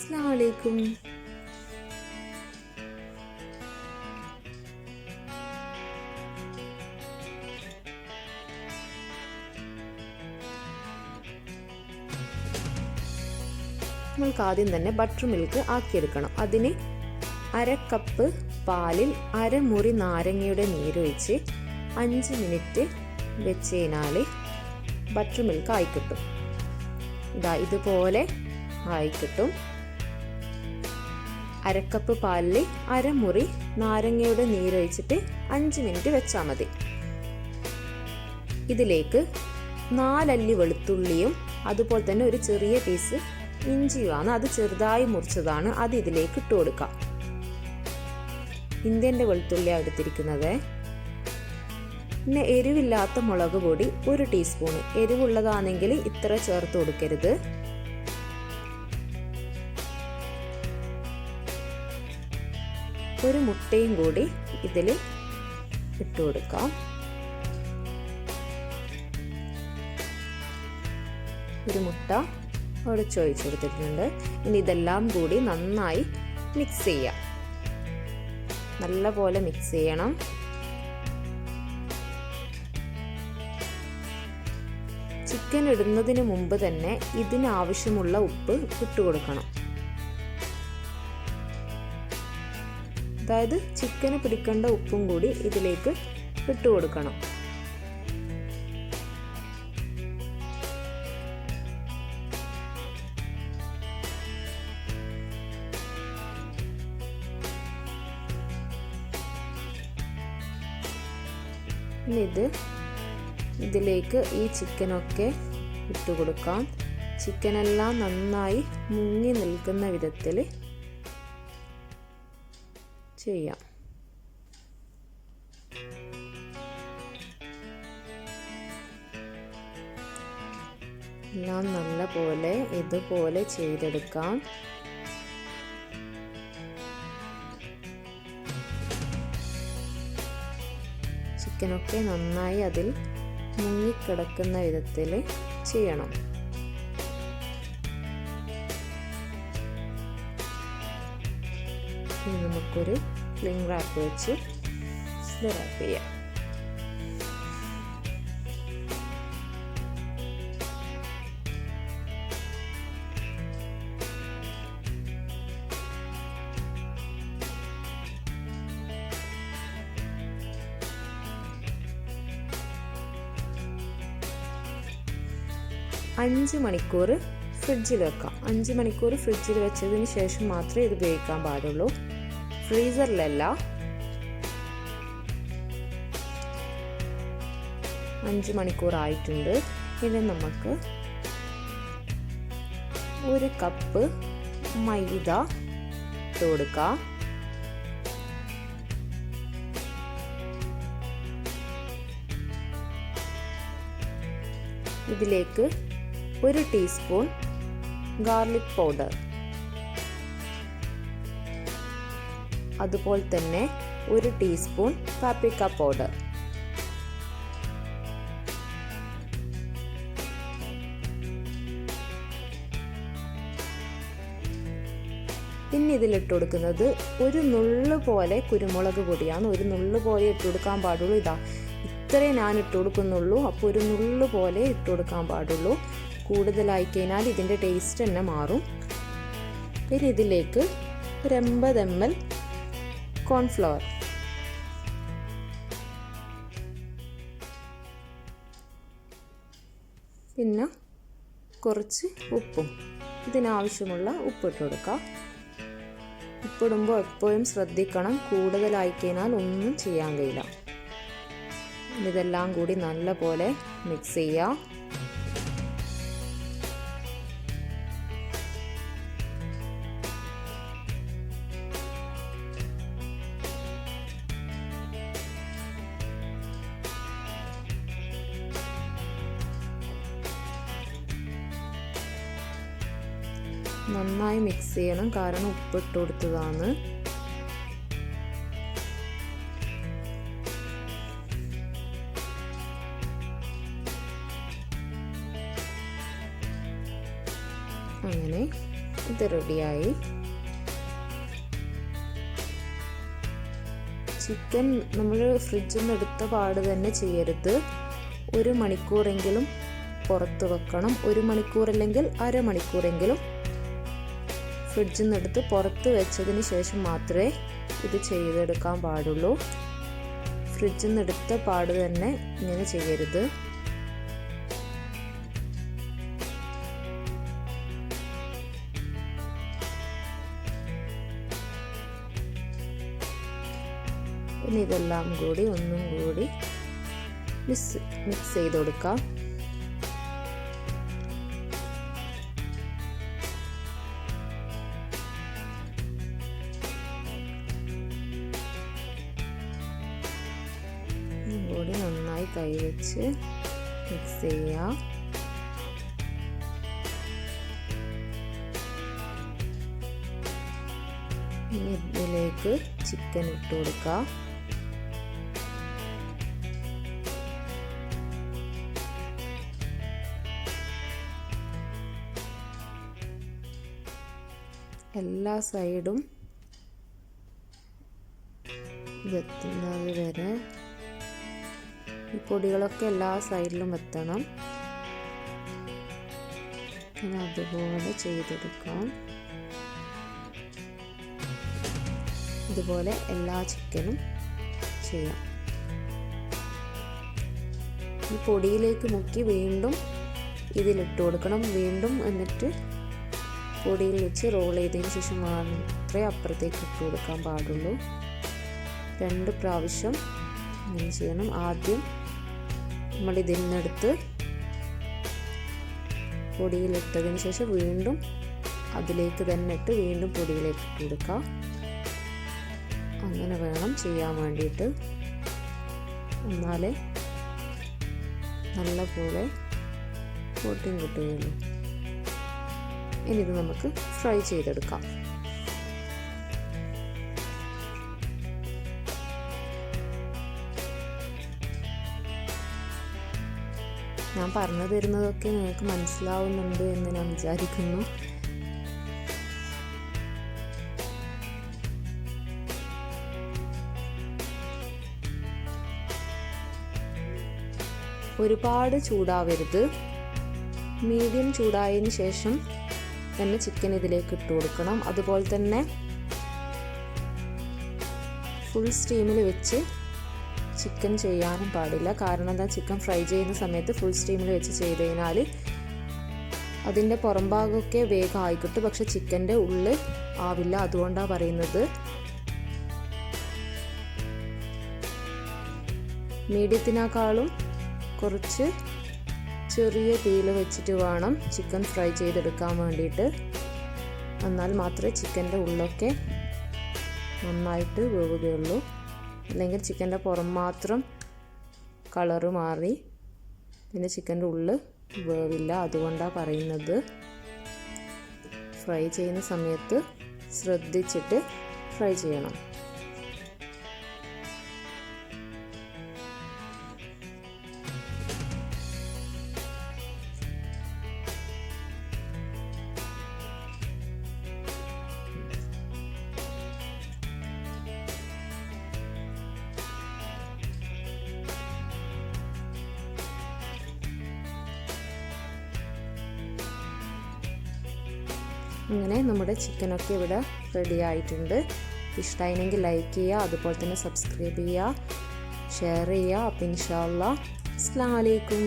അസ്സലാമു അലൈക്കും. നമുക്ക് ആദ്യം തന്നെ ബട്ടർ മിൽക്ക് ആക്കിയെടുക്കണം. അതിന് 1/2 കപ്പ് പാലിൽ അരമുറി നാരങ്ങയുടെ നീരൊഴിച്ച് 5 മിനിറ്റ് വെച്ച് കഴിഞ്ഞാൽ ബട്ടർ മിൽക്ക് ആയിക്കിട്ടും. ഇതുപോലെ ആയിക്കിട്ടും. 1/2 കപ്പ് പാലിൽ അരമുറി നാരങ്ങയുടെ നീരൊഴിച്ചിട്ട് 5 മിനിറ്റ് വെച്ചാൽ മതി. ഇതിലേക്ക് 4 അല്ലി വെളുത്തുള്ളിയും അതുപോലെ തന്നെ ഒരു ചെറിയ പീസ് ഇഞ്ചിയുമാണ്. അത് ചെറുതായി മുറിച്ചതാണ്. അത് ഇതിലേക്ക് ഇട്ട് കൊടുക്കാം. ഇന്ത്യൻ്റെ വെളുത്തുള്ളിയാണ് എടുത്തിരിക്കുന്നത്. പിന്നെ എരിവില്ലാത്ത മുളക് പൊടി 1 ടീസ്പൂൺ. എരിവുള്ളതാണെങ്കിൽ ഇത്ര ചേർത്ത് കൊടുക്കരുത്. ഒരു മുട്ടയും കൂടി ഇതിൽ ഇട്ട് കൊടുക്കാം. ഒരു മുട്ട ഉടച്ചൊഴിച്ച് കൊടുത്തിട്ടുണ്ട്. ഇനി ഇതെല്ലാം കൂടി നന്നായി മിക്സ് ചെയ്യാം. നല്ല പോലെ മിക്സ് ചെയ്യണം. ചിക്കൻ ഇടുന്നതിന് മുമ്പ് തന്നെ ഇതിനാവശ്യമുള്ള ഉപ്പ് ഇട്ട് കൊടുക്കണം. അതായത് ചിക്കന് പിടിക്കേണ്ട ഉപ്പും കൂടി ഇതിലേക്ക് ഇട്ട് കൊടുക്കണം. ഇനി ഇതിലേക്ക് ഈ ചിക്കനൊക്കെ ഇട്ട് കൊടുക്കാം. ചിക്കനെല്ലാം നന്നായി മുങ്ങി നിൽക്കുന്ന വിധത്തിൽ ചെയ്യാം. എല്ലാം നല്ല പോലെ ഇതുപോലെ ചെയ്തെടുക്കാം. ചിക്കനൊക്കെ നന്നായി അതിൽ മുങ്ങിക്കിടക്കുന്ന വിധത്തിൽ ചെയ്യണം. ഇനി നമുക്കൊരു ക്ലിംഗ് റാപ്പ് വെച്ച് റാപ്പ് ചെയ്യാം. അഞ്ച് മണിക്കൂർ ഫ്രിഡ്ജിൽ വെക്കാം. 5 മണിക്കൂർ ഫ്രിഡ്ജിൽ വെച്ചതിന് ശേഷം മാത്രമേ ഇത് ഉപയോഗിക്കാൻ പാടുള്ളൂ. ഫ്രീസറിലല്ല. 5 മണിക്കൂർ ആയിട്ടുണ്ട്. ഇനി നമുക്ക് 1 കപ്പ് മൈദ ഇട്ട് കൊടുക്കാം. ഇതിലേക്ക് 1 ടീസ്പൂൺ ഗാർലിക് പൗഡർ, അതുപോലെ തന്നെ 1 ടീസ്പൂൺ പാപ്രിക്ക പൗഡർ, പിന്നെ ഇതിലിട്ട് കൊടുക്കുന്നത് 1 നുള്ളു പോലെ കുരുമുളക് പൊടിയാണ്. 1 നുള്ളു പോലെ ഇട്ട് കൊടുക്കാൻ പാടുള്ളൂ. ഇത്രേ ഞാൻ ഇട്ട് കൊടുക്കുന്നുള്ളൂ. അപ്പോൾ 1 നുള്ളു പോലെ ഇട്ട് കൊടുക്കാൻ പാടുള്ളൂ. കൂടുതലായി കഴിഞ്ഞാൽ ഇതിൻ്റെ ടേസ്റ്റ് തന്നെ മാറും. പിന്നെ ഇതിലേക്ക് 50 ml കോൺഫ്ലവർ, പിന്നെ കുറച്ച് ഉപ്പും, ഇതിനാവശ്യമുള്ള ഉപ്പിട്ട് കൊടുക്കാം. ഉപ്പിടുമ്പോൾ എപ്പോഴും ശ്രദ്ധിക്കണം, കൂടുതലായി കഴിഞ്ഞാൽ ഒന്നും ചെയ്യാൻ കഴിയില്ല. ഇതെല്ലാം കൂടി നല്ല പോലെ മിക്സ് ചെയ്യാം. നന്നായി മിക്സ് ചെയ്യണം, കാരണം ഉപ്പിട്ട് കൊടുത്തതാണ്. അങ്ങനെ ഇത് റെഡിയായി. ചിക്കൻ നമ്മൾ ഫ്രിഡ്ജിൽ നിന്ന് എടുത്ത പാട് തന്നെ ചെയ്യരുത്. 1 മണിക്കൂറെങ്കിലും പുറത്ത് വെക്കണം. 1 മണിക്കൂർ അല്ലെങ്കിൽ അരമണിക്കൂറെങ്കിലും ഫ്രിഡ്ജിൽ നിന്ന് എടുത്ത് പുറത്ത് വെച്ചതിന് ശേഷം മാത്രമേ ഇത് ചെയ്തെടുക്കാൻ പാടുള്ളൂ. ഫ്രിഡ്ജിൽ നിന്ന് എടുത്ത പാട് തന്നെ ഇങ്ങനെ ചെയ്യരുത്. ഇനി ഇതെല്ലാം കൂടി ഒന്നും കൂടി മിക്സ് ചെയ്ത് കൊടുക്കാം. കൂടി നന്നായി കൈവച്ച് മിക്സ് ചെയ്യാം. ഇനി ഇതിലേക്ക് ചിക്കൻ ഇട്ട് കൊടുക്കാം. എല്ലാ സൈഡും എത്തുന്നത് വരെ ഈ പൊടികളൊക്കെ എല്ലാ സൈഡിലും എത്തണം. പിന്നെ അതുപോലെ ചെയ്തെടുക്കാം. ഇതുപോലെ എല്ലാ ചിക്കനും ചെയ്യാം. ഈ പൊടിയിലേക്ക് മുക്കി വീണ്ടും ഇതിലിട്ട് കൊടുക്കണം. വീണ്ടും എന്നിട്ട് പൊടിയിൽ വെച്ച് റോൾ ചെയ്തതിന് ശേഷം മാത്രമേ അപ്പുറത്തേക്ക് ഇട്ട് കൊടുക്കാൻ പാടുള്ളൂ. 2 പ്രാവശ്യം ഇങ്ങനെ ചെയ്യണം. ആദ്യം നമ്മൾ ഇതിൽ നിന്നെടുത്ത് പൊടിയിലിട്ടതിന് ശേഷം വീണ്ടും അതിലേക്ക് തന്നെ ഇട്ട് വീണ്ടും പൊടിയിലേക്ക് ഇട്ട് കൊടുക്കാം. അങ്ങനെ വേണം ചെയ്യാൻ വേണ്ടിയിട്ട്. എന്നാലേ നല്ലപോലെ കോട്ടിങ് കിട്ടുകയുള്ളൂ. ഇനി ഇത് നമുക്ക് ഫ്രൈ ചെയ്തെടുക്കാം. ഞാൻ പറഞ്ഞു തരുന്നതൊക്കെ നിങ്ങൾക്ക് മനസ്സിലാവുന്നുണ്ട് എന്ന് ഞാൻ വിചാരിക്കുന്നു. ഒരുപാട് ചൂടാവരുത്. മീഡിയം ചൂടായതിന് ശേഷം തന്നെ ചിക്കൻ ഇതിലേക്ക് ഇട്ട് കൊടുക്കണം. അതുപോലെ തന്നെ ഫുൾ സ്റ്റീമിൽ വെച്ച് ചിക്കൻ ചെയ്യാനും പാടില്ല. കാരണം എന്താ, ചിക്കൻ ഫ്രൈ ചെയ്യുന്ന സമയത്ത് ഫുൾ സ്റ്റീമിൽ വെച്ച് ചെയ്ത് കഴിഞ്ഞാൽ അതിൻ്റെ പുറം ഭാഗമൊക്കെ വേഗം ആയി കിട്ടും, പക്ഷെ ചിക്കൻ്റെ ഉള്ളിൽ ആവില്ല. അതുകൊണ്ടാണ് പറയുന്നത്. മീഡിയത്തിനേക്കാളും കുറച്ച് ചെറിയ തീയിൽ വെച്ചിട്ട് വേണം ചിക്കൻ ഫ്രൈ ചെയ്തെടുക്കാൻ വേണ്ടിയിട്ട്. എന്നാൽ മാത്രമേ ചിക്കൻ്റെ ഉള്ളൊക്കെ നന്നായിട്ട് വേവുകയുള്ളൂ. അല്ലെങ്കിൽ ചിക്കൻ്റെ പുറം മാത്രം കളറ് മാറി പിന്നെ ചിക്കൻ്റെ ഉള്ളിൽ വേവില്ല. അതുകൊണ്ടാണ് പറയുന്നത്. ഫ്രൈ ചെയ്യുന്ന സമയത്ത് ശ്രദ്ധിച്ചിട്ട് ഫ്രൈ ചെയ്യണം. അങ്ങനെ നമ്മുടെ ചിക്കനൊക്കെ ഇവിടെ റെഡി ആയിട്ടുണ്ട്. ഇഷ്ടമായെങ്കിൽ ലൈക്ക് ചെയ്യുക, അതുപോലെ തന്നെ സബ്സ്ക്രൈബ് ചെയ്യുക, ഷെയർ ചെയ്യുക. അപ്പോൾ ഇൻഷാ അല്ലാഹ് അസ്സലാമു അലൈക്കും.